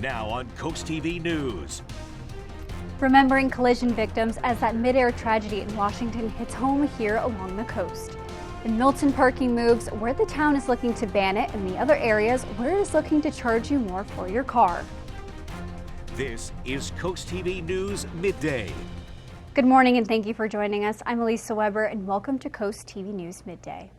Now on CoastTV News. Remembering collision victims as that mid-air tragedy in Washington hits home here along the coast. In Milton, parking moves where the town is looking to ban it, and the other areas where it is looking to charge you more for your car. This is CoastTV News Midday. Good morning and thank you for joining us. I'm Elisa Weber and welcome to CoastTV News Midday.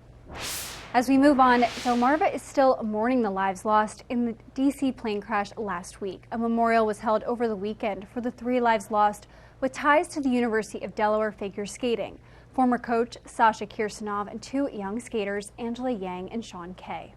As we move on, Delmarva is still mourning the lives lost in the D.C. plane crash last week. A memorial was held over the weekend for the 3 lives lost with ties to the University of Delaware figure skating. Former coach Sasha Kirsanov and 2 young skaters, Angela Yang and Sean Kay.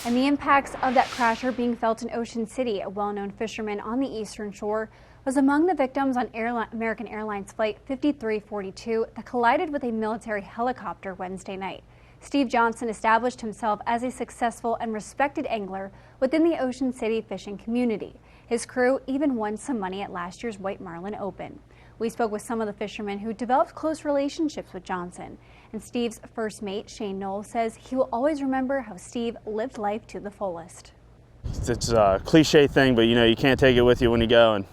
And the impacts of that crash are being felt in Ocean City. A well-known fisherman on the Eastern Shore was among the victims on American Airlines Flight 5342 that collided with a military helicopter Wednesday night. Steve Johnson established himself as a successful and respected angler within the Ocean City fishing community. His crew even won some money at last year's White Marlin Open. We spoke with some of the fishermen who developed close relationships with Johnson. And Steve's first mate, Shane Knoll, says he will always remember how Steve lived life to the fullest. It's a cliche thing, but you can't take it with you when you go, and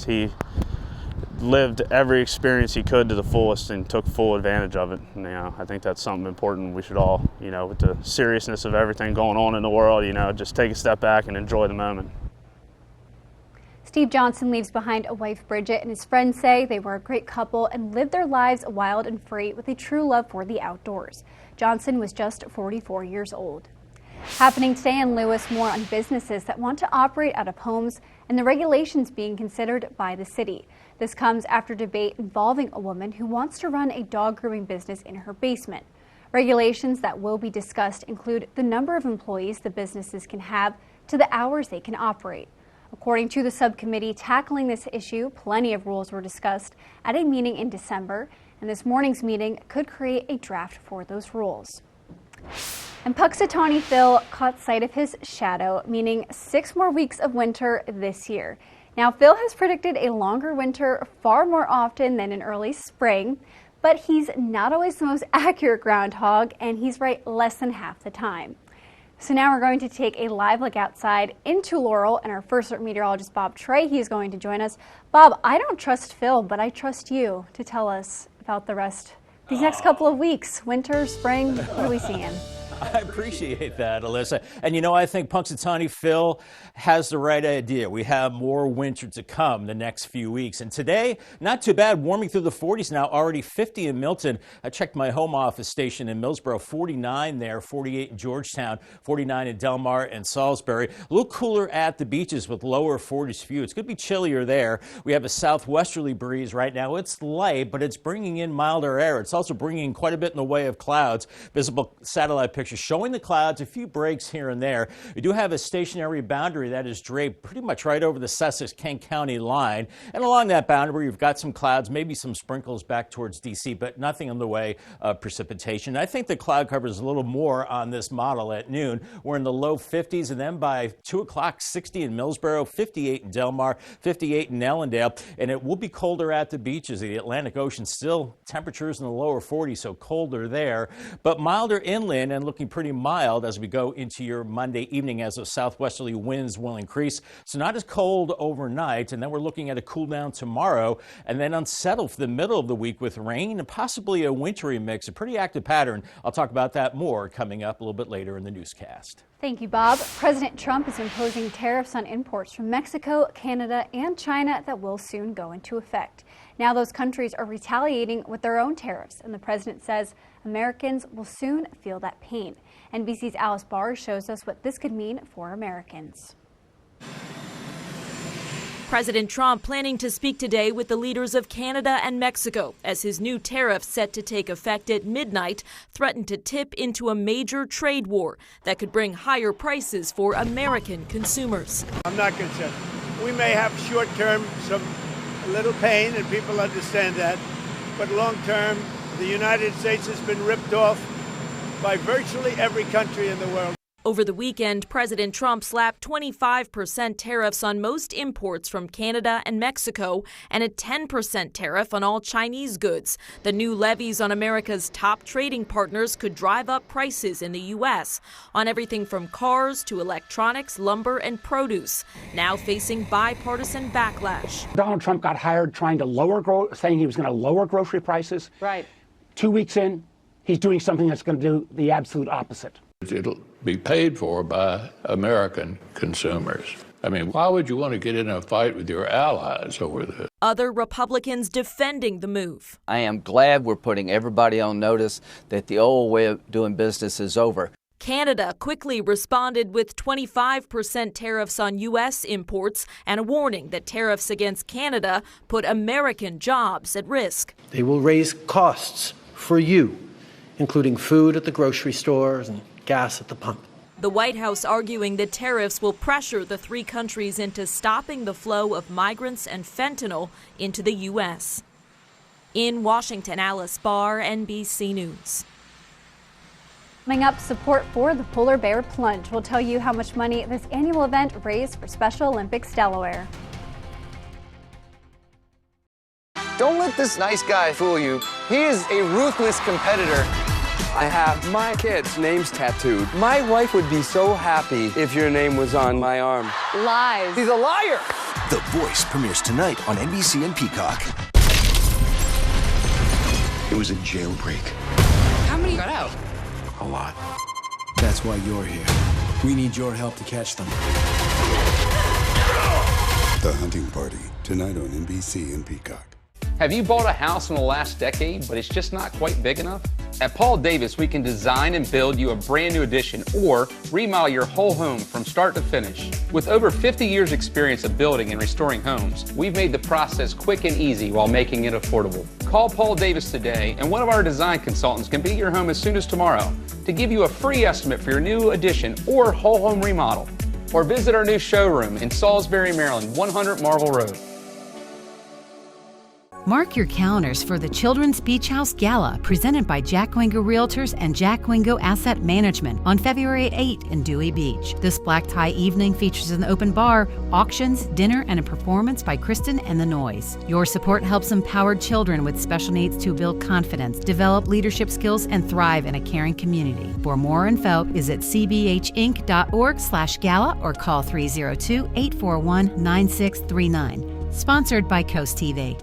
he lived every experience he could to the fullest and took full advantage of it. And, I think that's something important. We should all, with the seriousness of everything going on in the world, just take a step back and enjoy the moment. Steve Johnson leaves behind a wife, Bridget, and his friends say they were a great couple and lived their lives wild and free with a true love for the outdoors. Johnson was just 44 years old. Happening today in Lewis, more on businesses that want to operate out of homes and the regulations being considered by the city. This comes after debate involving a woman who wants to run a dog grooming business in her basement. Regulations that will be discussed include the number of employees the businesses can have to the hours they can operate. According to the subcommittee tackling this issue, plenty of rules were discussed at a meeting in December, and this morning's meeting could create a draft for those rules. And Punxsutawney Phil caught sight of his shadow, meaning 6 more weeks of winter this year. Now, Phil has predicted a longer winter far more often than an early spring, but he's not always the most accurate groundhog, and he's right less than half the time. So now we're going to take a live look outside into Laurel, and our first meteorologist, Bob Trahey, is going to join us. Bob, I don't trust Phil, but I trust you to tell us about the rest these next couple of weeks. Winter, spring, what are we seeing? I appreciate that, Alyssa. And I think Punxsutawney Phil has the right idea. We have more winter to come the next few weeks. And today, not too bad, warming through the 40s now, already 50 in Milton. I checked my home office station in Millsboro, 49 there, 48 in Georgetown, 49 in Delmar and Salisbury. A little cooler at the beaches with lower 40s view. It's going to be chillier there. We have a southwesterly breeze right now. It's light, but it's bringing in milder air. It's also bringing in quite a bit in the way of clouds. Visible satellite pictures showing the clouds, a few breaks here and there. We do have a stationary boundary that is draped pretty much right over the Sussex-Kent County line. And along that boundary, you've got some clouds, maybe some sprinkles back towards D.C., but nothing in the way of precipitation. I think the cloud cover is a little more on this model at noon. We're in the low 50s, and then by 2 o'clock, 60 in Millsboro, 58 in Delmar, 58 in Ellendale. And it will be colder at the beaches. The Atlantic Ocean still temperatures in the lower 40s, so colder there, but milder inland and looking pretty mild as we go into your Monday evening as those southwesterly winds will increase. So not as cold overnight, and then we're looking at a cool down tomorrow, and then unsettled for the middle of the week with rain and possibly a wintry mix, a pretty active pattern. I'll talk about that more coming up a little bit later in the newscast. Thank you, Bob. President Trump is imposing tariffs on imports from Mexico, Canada, and China that will soon go into effect. Now those countries are retaliating with their own tariffs, and the president says Americans will soon feel that pain. NBC's Alice Barr shows us what this could mean for Americans. President Trump planning to speak today with the leaders of Canada and Mexico as his new tariffs set to take effect at midnight threaten to tip into a major trade war that could bring higher prices for American consumers. I'm not concerned. We may have short-term a little pain, and people understand that, but long-term, the United States has been ripped off by virtually every country in the world. Over the weekend, President Trump slapped 25% tariffs on most imports from Canada and Mexico and a 10% tariff on all Chinese goods. The new levies on America's top trading partners could drive up prices in the U.S. on everything from cars to electronics, lumber, and produce, now facing bipartisan backlash. Donald Trump got hired trying to saying he was going to lower grocery prices. Right. 2 weeks in, he's doing something that's going to do the absolute opposite. It'll be paid for by American consumers. I mean, why would you want to get in a fight with your allies over this? Other Republicans defending the move. I am glad we're putting everybody on notice that the old way of doing business is over. Canada quickly responded with 25% tariffs on U.S. imports and a warning that tariffs against Canada put American jobs at risk. They will raise costs for you, including food at the grocery stores and gas at the pump. The White House arguing that tariffs will pressure the three countries into stopping the flow of migrants and fentanyl into the U.S. In Washington, Alice Barr, NBC News. Coming up, support for the Polar Bear Plunge. We'll tell you how much money this annual event raised for Special Olympics Delaware. Don't let this nice guy fool you. He is a ruthless competitor. I have my kids' names tattooed. My wife would be so happy if your name was on my arm. Lies. He's a liar. The Voice premieres tonight on NBC and Peacock. It was a jailbreak. How many got out? A lot. That's why you're here. We need your help to catch them. The Hunting Party, tonight on NBC and Peacock. Have you bought a house in the last decade, but it's just not quite big enough? At Paul Davis, we can design and build you a brand new addition or remodel your whole home from start to finish. With over 50 years experience of building and restoring homes, we've made the process quick and easy while making it affordable. Call Paul Davis today, and one of our design consultants can be at your home as soon as tomorrow to give you a free estimate for your new addition or whole home remodel. Or visit our new showroom in Salisbury, Maryland, 100 Marvel Road. Mark your calendars for the Children's Beach House Gala presented by Jack Wingo Realtors and Jack Wingo Asset Management on February 8 in Dewey Beach. This black tie evening features an open bar, auctions, dinner, and a performance by Kristen and the Noise. Your support helps empowered children with special needs to build confidence, develop leadership skills, and thrive in a caring community. For more info, visit cbhinc.org/gala or call 302-841-9639. Sponsored by CoastTV.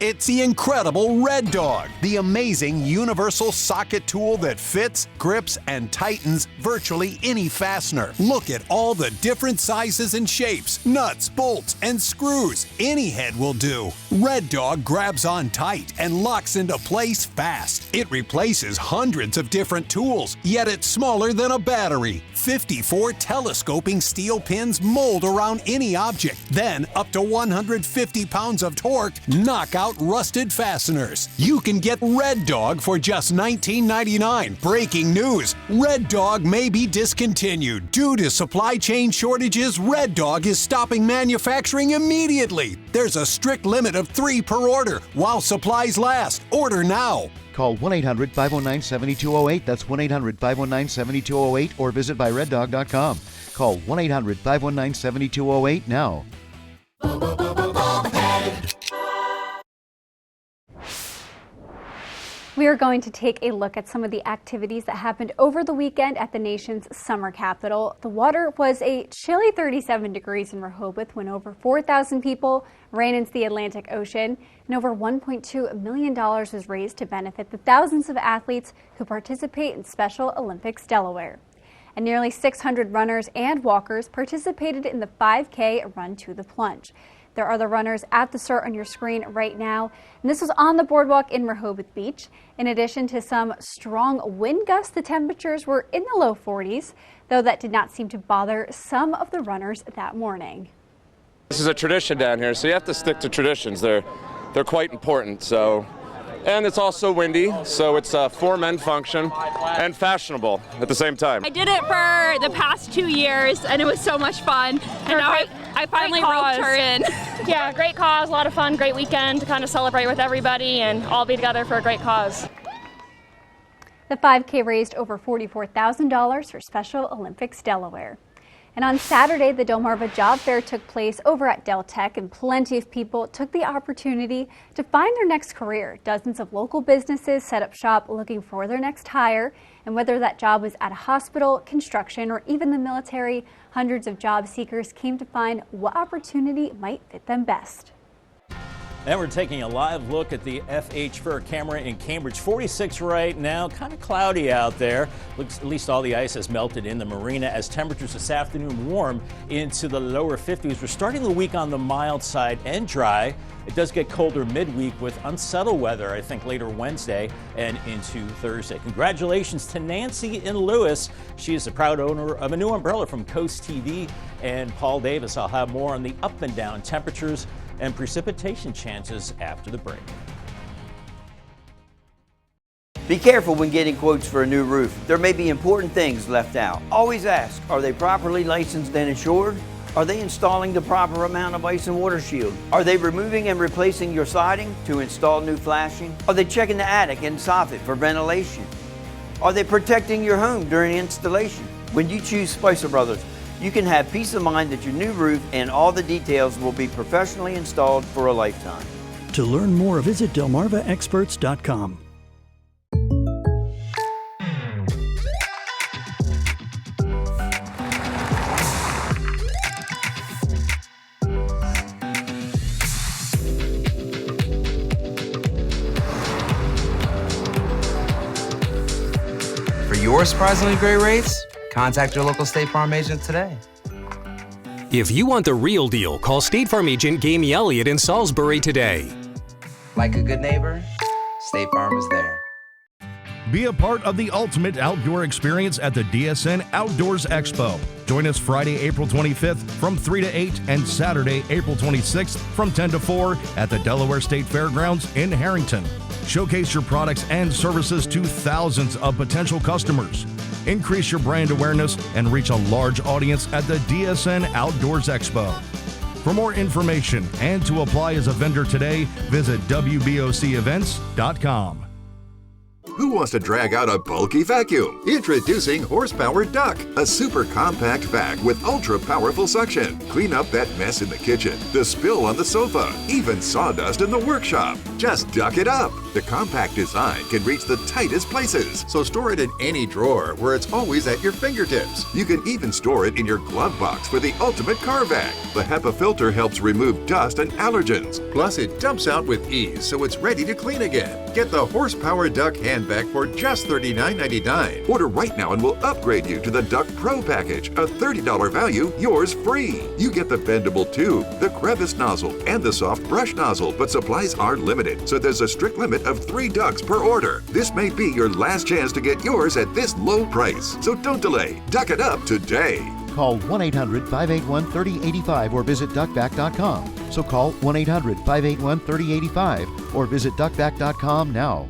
It's the incredible Red Dog, the amazing universal socket tool that fits, grips, and tightens virtually any fastener. Look at all the different sizes and shapes, nuts, bolts, and screws. Any head will do. Red Dog grabs on tight and locks into place fast. It replaces hundreds of different tools, yet it's smaller than a battery. 54 telescoping steel pins mold around any object. Then, up to 150 pounds of torque, knock out rusted fasteners. You can get Red Dog for just $19.99. Breaking news: Red Dog may be discontinued. Due to supply chain shortages, Red Dog is stopping manufacturing immediately. There's a strict limit of 3 per order while supplies last. Order now. Call 1-800-519-7208. That's 1-800-519-7208 or visit byreddog.com. Call 1-800-519-7208 now. We are going to take a look at some of the activities that happened over the weekend at the nation's summer capital. The water was a chilly 37 degrees in Rehoboth when over 4,000 people ran into the Atlantic Ocean, and over $1.2 million was raised to benefit the thousands of athletes who participate in Special Olympics Delaware. And nearly 600 runners and walkers participated in the 5K Run to the Plunge. There are the runners at the start on your screen right now, and this was on the boardwalk in Rehoboth Beach. In addition to some strong wind gusts, the temperatures were in the low 40s, though that did not seem to bother some of the runners that morning. This is a tradition down here, so you have to stick to traditions. They're quite important. And it's also windy, so it's a 4-men function and fashionable at the same time. I did it for the past 2 years, and it was so much fun. And now I finally roped her in. Yeah, great cause, a lot of fun, great weekend to kind of celebrate with everybody and all be together for a great cause. The 5K raised over $44,000 for Special Olympics Delaware. And on Saturday, the Delmarva Job Fair took place over at Del Tech, and plenty of people took the opportunity to find their next career. Dozens of local businesses set up shop looking for their next hire, and whether that job was at a hospital, construction, or even the military, hundreds of job seekers came to find what opportunity might fit them best. And we're taking a live look at the FH Fair camera in Cambridge. 46 right now, kind of cloudy out there. Looks at least all the ice has melted in the marina as temperatures this afternoon warm into the lower 50s. We're starting the week on the mild side and dry. It does get colder midweek with unsettled weather, I think, later Wednesday and into Thursday. Congratulations to Nancy in Lewis. She is the proud owner of a new umbrella from CoastTV. And Paul Davis, I'll have more on the up and down temperatures and precipitation chances after the break. Be careful when getting quotes for a new roof. There may be important things left out. Always ask, are they properly licensed and insured? Are they installing the proper amount of ice and water shield? Are they removing and replacing your siding to install new flashing? Are they checking the attic and soffit for ventilation? Are they protecting your home during installation? When you choose Spicer Brothers, you can have peace of mind that your new roof and all the details will be professionally installed for a lifetime. To learn more, visit delmarvaexperts.com. For your surprisingly great rates, contact your local State Farm agent today. If you want the real deal, call State Farm agent Gamey Elliott in Salisbury today. Like a good neighbor, State Farm is there. Be a part of the ultimate outdoor experience at the DSN Outdoors Expo. Join us Friday, April 25th from 3 to 8 and Saturday, April 26th from 10 to 4 at the Delaware State Fairgrounds in Harrington. Showcase your products and services to thousands of potential customers. Increase your brand awareness and reach a large audience at the DSN Outdoors Expo. For more information and to apply as a vendor today, visit WBOCEvents.com. Who wants to drag out a bulky vacuum? Introducing Horsepower Duck, a super compact vac with ultra powerful suction. Clean up that mess in the kitchen, the spill on the sofa, even sawdust in the workshop. Just duck it up. The compact design can reach the tightest places, so store it in any drawer where it's always at your fingertips. You can even store it in your glove box for the ultimate car vac. The HEPA filter helps remove dust and allergens. Plus, it dumps out with ease, so it's ready to clean again. Get the Horsepower Duck hand vac for just $39.99. Order right now and we'll upgrade you to the Duck Pro package, a $30 value, yours free. You get the bendable tube, the crevice nozzle, and the soft brush nozzle, but supplies are limited, so there's a strict limit of 3 ducks per order. This may be your last chance to get yours at this low price, so don't delay. Duck it up today. Call 1-800-581-3085 or visit duckback.com. So call 1-800-581-3085 or visit duckback.com now.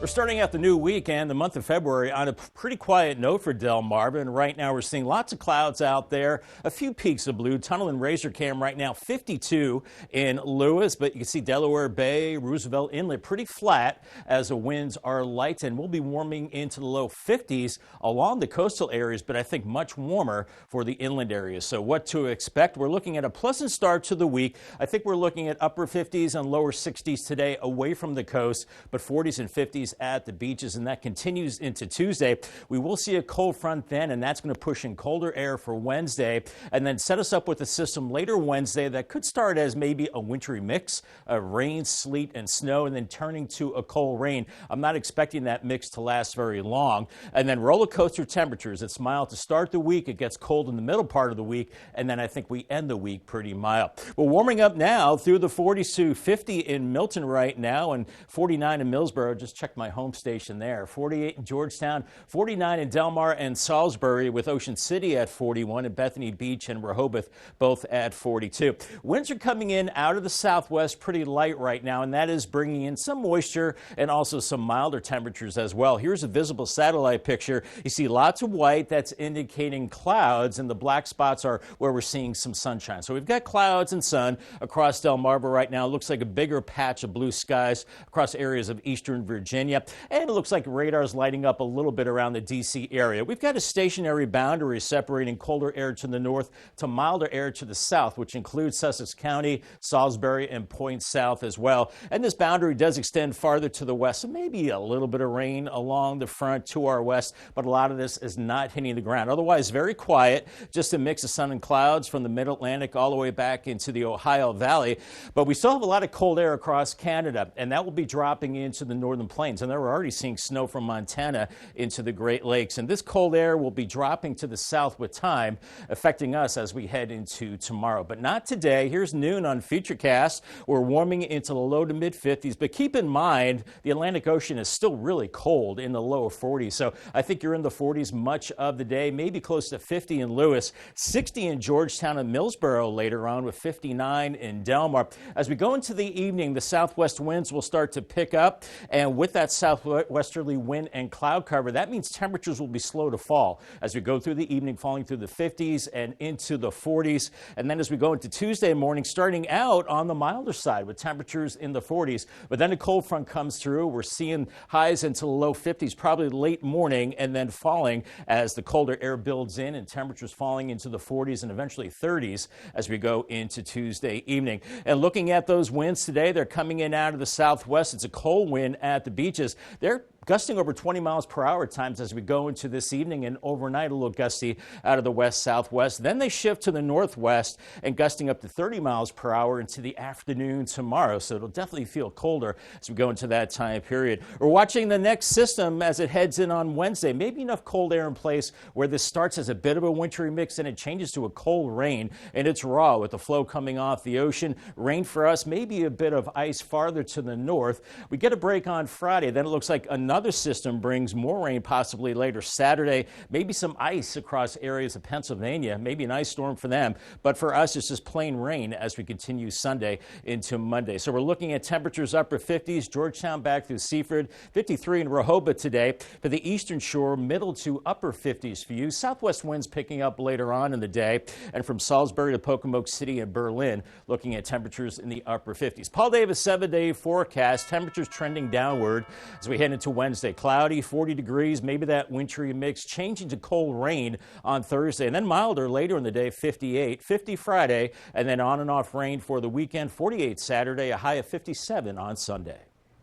We're starting out the new week and the month of February on a pretty quiet note for Delmarva, and right now we're seeing lots of clouds out there, a few peaks of blue. Tunnel and Razor Cam right now 52 in Lewis, but you can see Delaware Bay, Roosevelt Inlet pretty flat as the winds are light, and we'll be warming into the low 50s along the coastal areas, but I think much warmer for the inland areas. So what to expect? We're looking at a pleasant start to the week. I think we're looking at upper 50s and lower 60s today away from the coast, but 40s and 50s at the beaches, and that continues into Tuesday. We will see a cold front then, and that's going to push in colder air for Wednesday and then set us up with a system later Wednesday that could start as maybe a wintry mix of rain, sleet, and snow, and then turning to a cold rain. I'm not expecting that mix to last very long. And then roller coaster temperatures. It's mild to start the week. It gets cold in the middle part of the week, and then I think we end the week pretty mild. We're warming up now through the 40s to 50 in Milton right now and 49 in Millsboro. Just check check my home station there. 48 in Georgetown, 49 in Del Mar and Salisbury, with Ocean City at 41 and Bethany Beach and Rehoboth both at 42. Winds are coming in out of the southwest pretty light right now, and that is bringing in some moisture and also some milder temperatures as well. Here's a visible satellite picture. You see lots of white. That's indicating clouds, and the black spots are where we're seeing some sunshine. So we've got clouds and sun across Delmarva right now. It looks like a bigger patch of blue skies across areas of eastern Virginia, and it looks like radar's lighting up a little bit around the D.C. area. We've got a stationary boundary separating colder air to the north to milder air to the south, which includes Sussex County, Salisbury, and Point South as well. And this boundary does extend farther to the west, so maybe a little bit of rain along the front to our west, but a lot of this is not hitting the ground. Otherwise, very quiet, just a mix of sun and clouds from the mid-Atlantic all the way back into the Ohio Valley. But we still have a lot of cold air across Canada, and that will be dropping into the northern plains. And they're already seeing snow from Montana into the Great Lakes. And this cold air will be dropping to the south with time, affecting us as we head into tomorrow. But not today. Here's noon on Futurecast. We're warming into the low to mid-50s. But keep in mind, the Atlantic Ocean is still really cold in the low 40s. So I think you're in the 40s much of the day, maybe close to 50 in Lewis, 60 in Georgetown and Millsboro later on, with 59 in Delmar. As we go into the evening, the southwest winds will start to pick up, and with that southwesterly wind and cloud cover, that means temperatures will be slow to fall as we go through the evening, falling through the 50s and into the 40s. And then as we go into Tuesday morning, starting out on the milder side with temperatures in the 40s, but then a cold front comes through. We're seeing highs into the low 50s, probably late morning, and then falling as the colder air builds in and temperatures falling into the 40s and eventually 30s as we go into Tuesday evening. And looking at those winds today, they're coming in out of the southwest. It's a cold wind at the beaches. They're gusting over 20 miles per hour at times as we go into this evening, and overnight a little gusty out of the west-southwest. Then they shift to the northwest and gusting up to 30 miles per hour into the afternoon tomorrow. So it'll definitely feel colder as we go into that time period. We're watching the next system as it heads in on Wednesday. Maybe enough cold air in place where this starts as a bit of a wintry mix and it changes to a cold rain, and it's raw with the flow coming off the ocean. Rain for us, maybe a bit of ice farther to the north. We get a break on Friday. Then it looks like another system brings more rain possibly later Saturday, maybe some ice across areas of Pennsylvania, maybe an ice storm for them. But for us, it's just plain rain as we continue Sunday into Monday. So we're looking at temperatures upper 50s, Georgetown back through Seaford, 53 in Rehoboth today. For the eastern shore, middle to upper 50s for you. Southwest winds picking up later on in the day. And from Salisbury to Pocomoke City and Berlin, looking at temperatures in the upper 50s. Paul Davis 7-day forecast, temperatures trending downward as we head into Wednesday. Cloudy, 40 degrees, maybe that wintry mix, changing to cold rain on Thursday, and then milder later in the day, 58, 50 Friday, and then on and off rain for the weekend, 48 Saturday, a high of 57 on Sunday.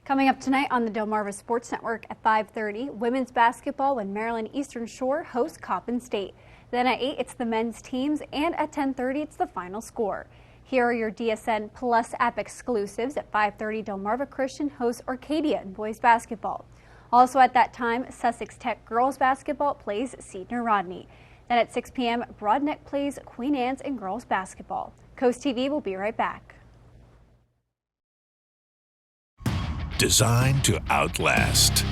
Coming up tonight on the Delmarva Sports Network at 5:30, women's basketball when Maryland Eastern Shore hosts Coppin State. Then at 8, it's the men's teams, and at 10:30, it's the final score. Here are your DSN Plus app exclusives. At 5:30, Delmarva Christian hosts Arcadia in boys basketball. Also at that time, Sussex Tech girls basketball plays Seton Rodney. Then at 6 p.m., Broadneck plays Queen Anne's in girls basketball. CoastTV will be right back. Designed to outlast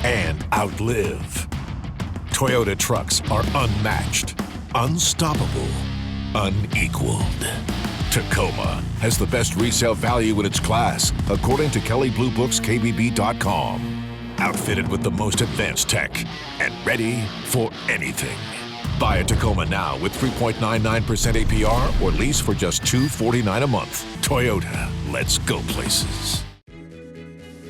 and outlive. Toyota trucks are unmatched, unstoppable, unequaled. Tacoma has the best resale value in its class, according to Kelley Blue Book's KBB.com. Outfitted with the most advanced tech and ready for anything. Buy a Tacoma now with 3.99% APR or lease for just $249 a month. Toyota, let's go places.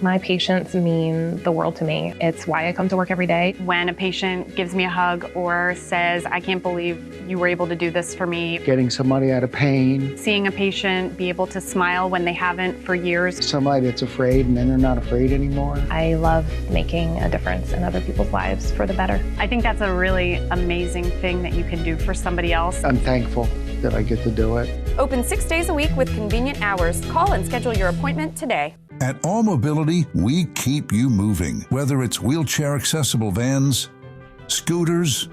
My patients mean the world to me. It's why I come to work every day. When a patient gives me a hug or says, I can't believe you were able to do this for me. Getting somebody out of pain. Seeing a patient be able to smile when they haven't for years. Somebody that's afraid and then they're not afraid anymore. I love making a difference in other people's lives for the better. I think that's a really amazing thing that you can do for somebody else. I'm thankful that I get to do it. Open 6 days a week with convenient hours. Call and schedule your appointment today. At All Mobility, we keep you moving. Whether it's wheelchair accessible vans, scooters,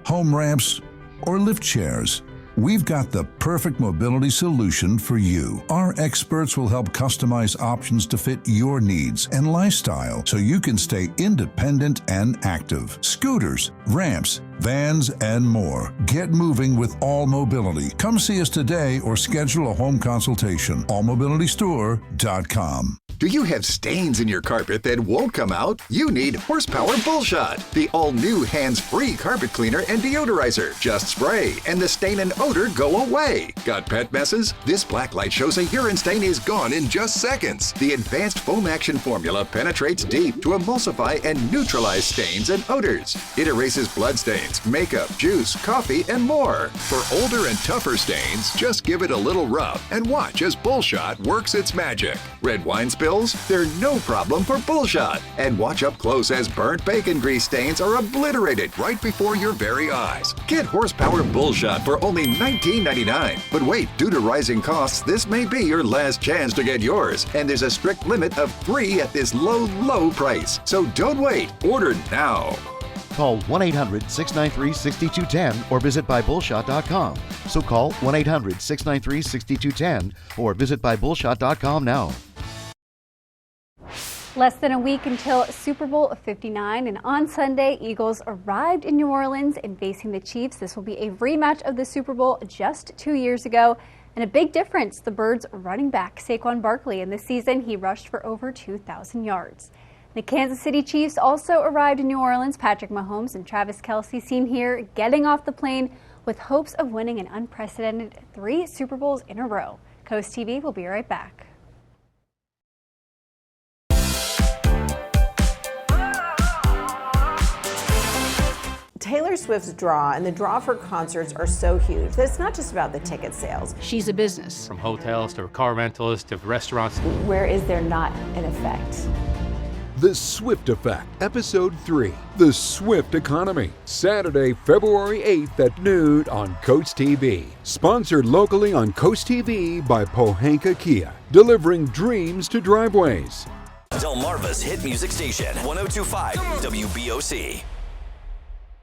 home ramps, or lift chairs, we've got the perfect mobility solution for you. Our experts will help customize options to fit your needs and lifestyle so you can stay independent and active. Scooters, ramps, vans, and more. Get moving with All Mobility. Come see us today or schedule a home consultation. allmobilitystore.com. Do you have stains in your carpet that won't come out? You need Horsepower Bullshot, the all-new hands-free carpet cleaner and deodorizer. Just spray, and the stain and odor go away. Got pet messes? This black light shows a urine stain is gone in just seconds. The advanced foam action formula penetrates deep to emulsify and neutralize stains and odors. It erases blood stains, makeup, juice, coffee, and more. For older and tougher stains, just give it a little rub and watch as Bullshot works its magic. Red wine spills? They're no problem for Bullshot. And watch up close as burnt bacon grease stains are obliterated right before your very eyes. Get Horsepower Bullshot for only $19.99. But wait, due to rising costs, this may be your last chance to get yours. And there's a strict limit of 3 at this low, low price. So don't wait. Order now. Call 1-800-693-6210 or visit buybullshot.com. So call 1-800-693-6210 or visit buybullshot.com now. Less than a week until Super Bowl 59, and on Sunday, Eagles arrived in New Orleans and facing the Chiefs. This will be a rematch of the Super Bowl just 2 years ago. And a big difference, the Birds running back Saquon Barkley. In this season, he rushed for over 2,000 yards. The Kansas City Chiefs also arrived in New Orleans. Patrick Mahomes and Travis Kelce seen here getting off the plane with hopes of winning an unprecedented 3 Super Bowls in a row. CoastTV will be right back. Taylor Swift's draw and the draw for concerts are so huge that it's not just about the ticket sales. She's a business. From hotels to car rentals to restaurants. Where is there not an effect? The Swift Effect, Episode 3, The Swift Economy, Saturday, February 8th at noon on CoastTV. Sponsored locally on CoastTV by Pohanka Kia, delivering dreams to driveways. Delmarva's hit music station, 102.5 WBOC.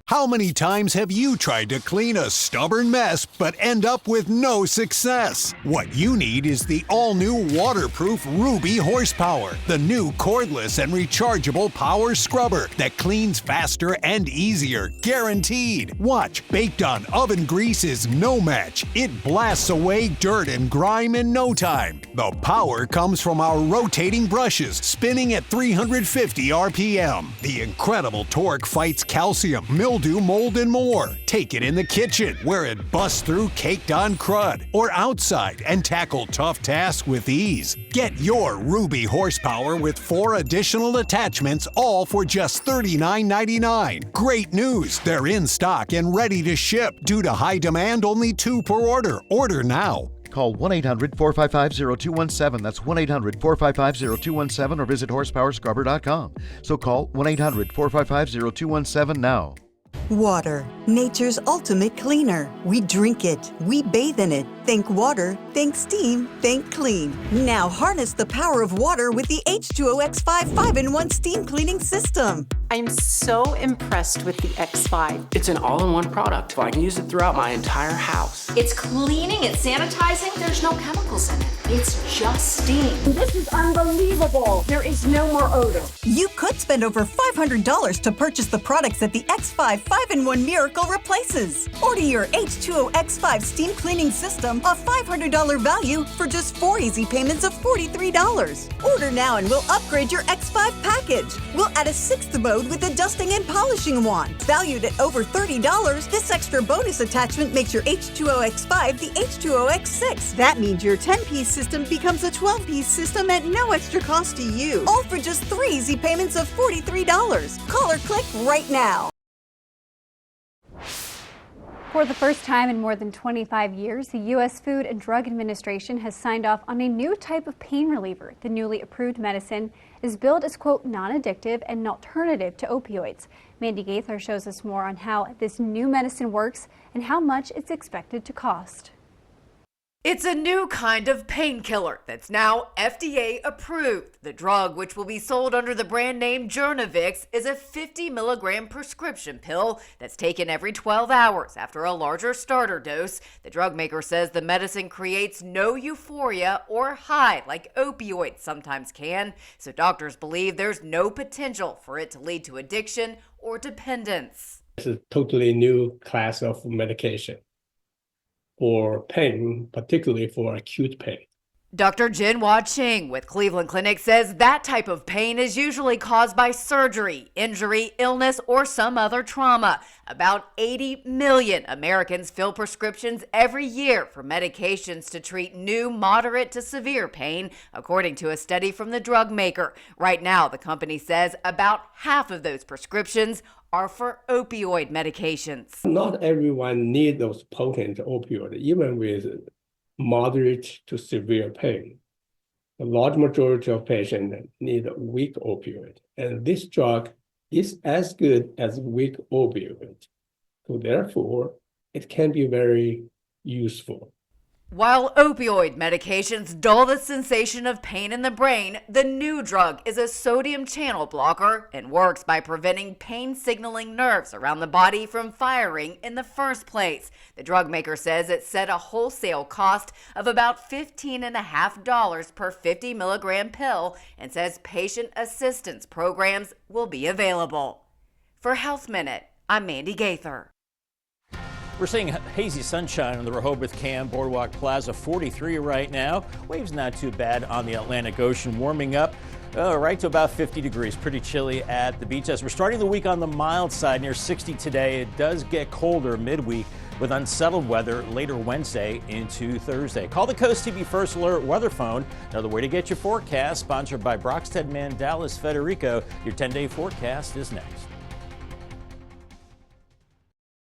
How many times have you tried to clean a stubborn mess but end up with no success? What you need is the all-new waterproof Ruby Horsepower, the new cordless and rechargeable power scrubber that cleans faster and easier, guaranteed. Watch, baked on oven grease is no match. It blasts away dirt and grime in no time. The power comes from our rotating brushes, spinning at 350 RPM. The incredible torque fights calcium, mildew, mold, and more. Take it in the kitchen, where it busts through caked-on crud, or outside and tackle tough tasks with ease. Get your Ruby Horsepower with 4 additional attachments, all for just $39.99. Great news! They're in stock and ready to ship. Due to high demand, only 2 per order. Order now. Call 1-800-455-0217. That's 1-800-455-0217 or visit horsepowerscrubber.com. So call 1-800-455-0217 now. Water, nature's ultimate cleaner. We drink it, we bathe in it. Think water, think steam, think clean. Now harness the power of water with the H2O X5 5-in-1 steam cleaning system. I'm so impressed with the X5. It's an all-in-one product. I can use it throughout my entire house. It's cleaning, it's sanitizing. There's no chemicals in it. It's just steam. This is unbelievable. There is no more odor. You could spend over $500 to purchase the products that the X5 5-in-1 Miracle replaces. Order your H2O X5 steam cleaning system, a $500 value, for just 4 easy payments of $43. Order now and we'll upgrade your X5 package. We'll add a 6th mode with a dusting and polishing wand. Valued at over $30, this extra bonus attachment makes your H2O X5 the H2O X6. That means your 10-piece system becomes a 12-piece system at no extra cost to you. All for just 3 easy payments of $43. Call or click right now. For the first time in more than 25 years, the U.S. Food and Drug Administration has signed off on a new type of pain reliever. The newly approved medicine is billed as, quote, non-addictive and an alternative to opioids. Mandy Gaither shows us more on how this new medicine works and how much it's expected to cost. It's a new kind of painkiller that's now FDA approved. The drug, which will be sold under the brand name Jurnavix, is a 50-milligram prescription pill that's taken every 12 hours after a larger starter dose. The drug maker says the medicine creates no euphoria or high like opioids sometimes can, so doctors believe there's no potential for it to lead to addiction or dependence. It's a totally new class of medication for pain, particularly for acute pain. Dr. Jinhua Ching with Cleveland Clinic says that type of pain is usually caused by surgery, injury, illness, or some other trauma. About 80 million Americans fill prescriptions every year for medications to treat new moderate to severe pain, according to a study from the drug maker. Right now, the company says about half of those prescriptions are for opioid medications. Not everyone needs those potent opioids, even with moderate to severe pain. The large majority of patients need a weak opioid, and this drug is as good as weak opioid. So therefore, it can be very useful. While opioid medications dull the sensation of pain in the brain, the new drug is a sodium channel blocker and works by preventing pain signaling nerves around the body from firing in the first place. The drug maker says it set a wholesale cost of about $15.50 per 50-milligram pill and says patient assistance programs will be available. For Health Minute, I'm Mandy Gaither. We're seeing hazy sunshine on the Rehoboth Cam Boardwalk Plaza, 43 right now. Waves not too bad on the Atlantic Ocean, warming up right to about 50 degrees. Pretty chilly at the beach as we're starting the week on the mild side, near 60 today. It does get colder midweek with unsettled weather later Wednesday into Thursday. Call the CoastTV First Alert weather phone. Another way to get your forecast, sponsored by Brockstead Mandalis Federico. Your 10-day forecast is next.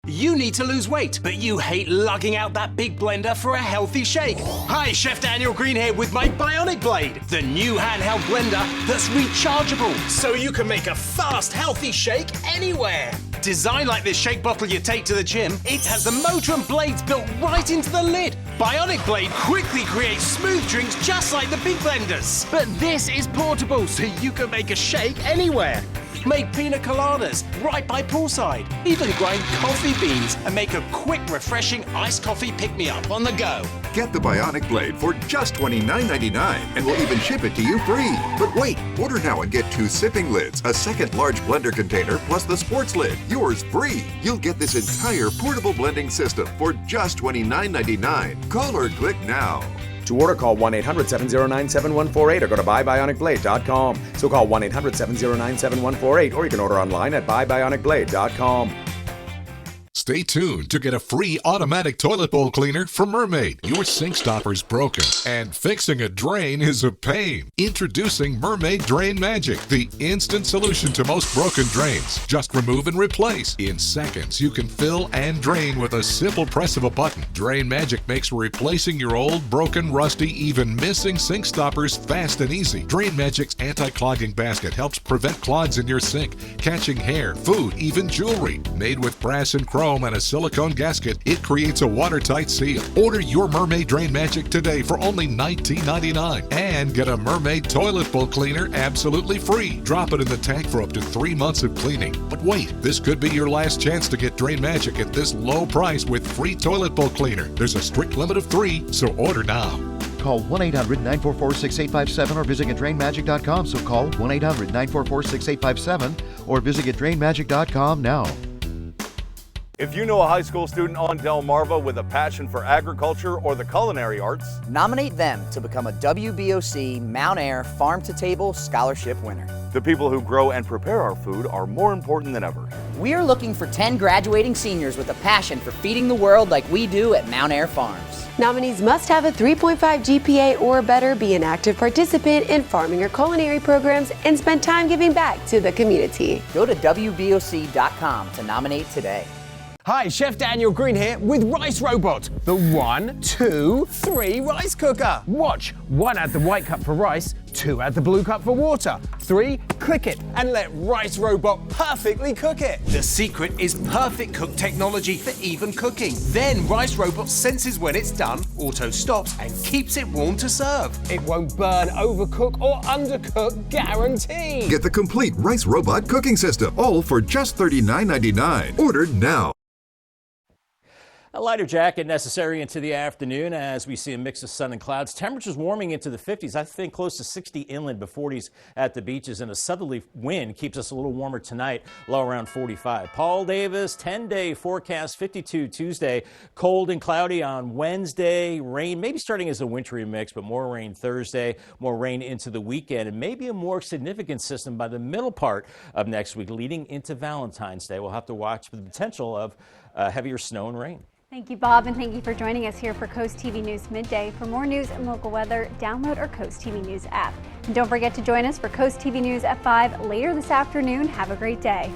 You need to lose weight, but you hate lugging out that big blender for a healthy shake. Hi, Chef Daniel Green here with my Bionic Blade, the new handheld blender that's rechargeable, so you can make a fast, healthy shake anywhere. Designed like this shake bottle you take to the gym, it has the motor and blades built right into the lid. Bionic Blade quickly creates smooth drinks just like the big blenders. But this is portable, so you can make a shake anywhere. Make pina coladas right by poolside. Even grind coffee beans and make a quick, refreshing iced coffee pick-me-up on the go. Get the Bionic Blade for just $29.99 and we'll even ship it to you free. But wait, order now and get 2 sipping lids, a second large blender container, plus the sports lid. Yours free. You'll get this entire portable blending system for just $29.99. Call or click now. To order, call 1-800-709-7148 or go to buybionicblade.com. So call 1-800-709-7148 or you can order online at buybionicblade.com. Stay tuned to get a free automatic toilet bowl cleaner from Mermaid. Your sink stopper's broken, and fixing a drain is a pain. Introducing Mermaid Drain Magic, the instant solution to most broken drains. Just remove and replace. In seconds, you can fill and drain with a simple press of a button. Drain Magic makes replacing your old, broken, rusty, even missing sink stoppers fast and easy. Drain Magic's anti-clogging basket helps prevent clogs in your sink, catching hair, food, even jewelry. Made with brass and chrome and a silicone gasket, it creates a watertight seal. Order your Mermaid Drain Magic today for only $19.99 and get a Mermaid toilet bowl cleaner absolutely free. Drop it in the tank for up to 3 months of cleaning. But wait, this could be your last chance to get Drain Magic at this low price with free toilet bowl cleaner. There's a strict limit of 3, so order now. Call 1-800-944-6857 or visit GetDrainMagic.com. So call 1-800-944-6857 or visit GetDrainMagic.com now. If you know a high school student on Delmarva with a passion for agriculture or the culinary arts, nominate them to become a WBOC Mount Air Farm to Table Scholarship winner. The people who grow and prepare our food are more important than ever. We are looking for 10 graduating seniors with a passion for feeding the world like we do at Mount Air Farms. Nominees must have a 3.5 GPA or better, be an active participant in farming or culinary programs, and spend time giving back to the community. Go to WBOC.com to nominate today. Hi, Chef Daniel Green here with Rice Robot, the 1, 2, 3 rice cooker. Watch, 1 add the white cup for rice, 2, add the blue cup for water. 3, click it and let Rice Robot perfectly cook it. The secret is perfect cook technology for even cooking. Then Rice Robot senses when it's done, auto stops and keeps it warm to serve. It won't burn, overcook or undercook, guaranteed. Get the complete Rice Robot cooking system, all for just $39.99. Ordered now. A lighter jacket necessary into the afternoon as we see a mix of sun and clouds. Temperatures warming into the 50s. I think close to 60 inland, but 40s at the beaches. And a southerly wind keeps us a little warmer tonight, low around 45. Paul Davis, 10-day forecast, 52 Tuesday. Cold and cloudy on Wednesday. Rain maybe starting as a wintry mix, but more rain Thursday. More rain into the weekend. And maybe a more significant system by the middle part of next week, leading into Valentine's Day. We'll have to watch for the potential of heavier snow and rain. Thank you, Bob, and thank you for joining us here for Coast TV News Midday. For more news and local weather, download our Coast TV News app. And don't forget to join us for Coast TV News at 5 later this afternoon. Have a great day.